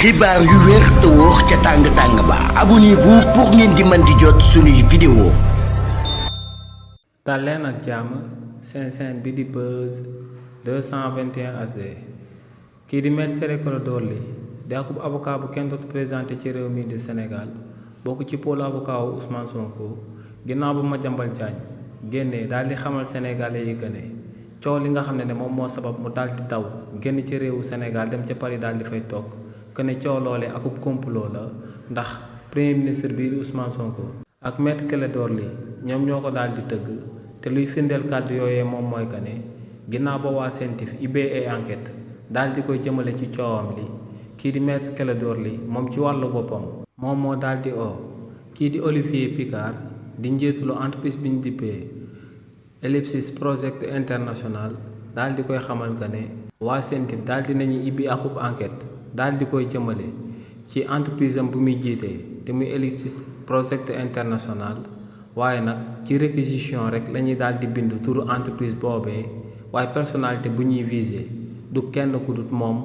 xibaar yu wér te wóor ca tàng ba abonnez-vous pour ngeen di mën di jot suñuy vidéo. dal leen ak jàmm seen chaîne bi di Buzz 221 HD kii di Me Ciré Clédor Ly di akub avocat bu kenn dootu présenté ci réew mi di Sénégal bokk ci pôle avocat wu Ousmane Sonko ginnaaw ba Madiambal Diagne génnee daal di xamal sénégalais yi que ne coow li nga xam ne moom moo sabab mu daal di daw génn ci réewu Sénégal dem ca Paris daal di fay toog que ne coow loolee akub complot la ndax premier ministre bi Ousmane Sonko ak Me Ciré Clédor Ly ñoom ñoo ko daal di tëgg te luy firndeel kàddu yooyee moom mooy que ne ginnaaw ba waa CENTIF IBE enquête daal di koy jëmale ci coowam li kii di Me Ciré Clédor Ly moom ci wàllu boppam moom moo daal di kii di Olivier Picard di njiitalu entreprise bi ñu dippee Ellipsis Project International daal di koy xamal que ne waa CENTIF daal di nañu ibbi akub enquête daal di koy jëmale ci entreprise am bu muy jiitee te muy Ellipsis Project International waaye nag ci réquisition rek lañuy daal di bind turu entreprise boobee waaye personnalité bu ñuy viser du kenn ku dut moom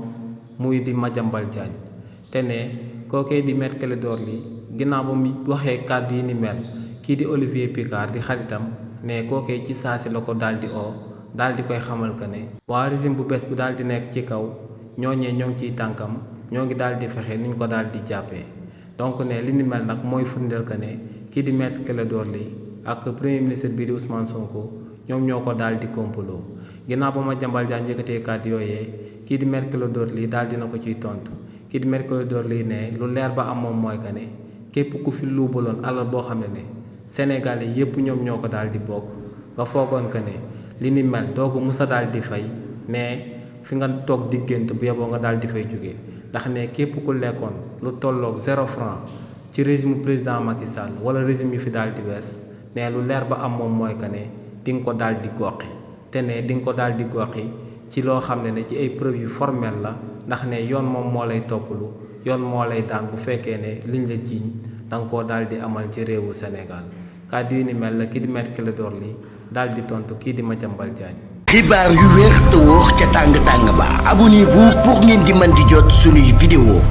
muy di Madiambal Diagne te ne kookee di Me Ciré Clédor Ly ginnaaw ba mu waxee kàddu yi ni mel kii di Olivier Picard di xaritam ne kookee ci saasi la ko daal di daal di koy xamal que ne waa régime bu bees bu daal di nekk ci kaw ñooñee ñoo ngi ciy tànkam ñoo ngi daal di fexe ni ñu ko daal di jàppee donc ne li ni mel nag mooy firndeel que ne kii di Me Ciré Clédor Ly ak premier ministre bii di Ousmane Sonko ñoom ñoo ko daal di complot ginnaaw ba Madiambal Diagne yëkkatee kàddu yooyee kii di Me Ciré Clédor Ly daal dina ko ciy tontu kii di Me Ciré Clédor Ly ne lu leer ba am moom mooy que ne képp ku fi luubaloon alal boo xam ne Sénégalais yépp ñoom ñoo ko daal di bokk nga foogoon que ne li ni mel doo ko musa daal di fay ne fi nga toog diggante bu yeboo nga daal di fay jóge ndax ne képp ku lekkoon lu tolloog 0 franc ci régime président Macky Sall wala régime yi fi daal di wees ne lu leer ba am moom mooy que ne di nga ko daal di goqi te ne di nga ko daal di goqi ci loo xam ne ci ay preuve yu formel la ndax ne yoon moom moo lay toppalu yoon moo lay daan bu fekkee ne liñ la jiiñ danga koo daal di amal ci réewu Sénégal kàddu yi ni mel la kii di Me Ciré Clédor Ly daal di tontu kii di Madiambal Diagne. xibaar yu wér te wóor ca tàng ba abonnez-vous pour ngeen di mën di jot suñuy vidéo.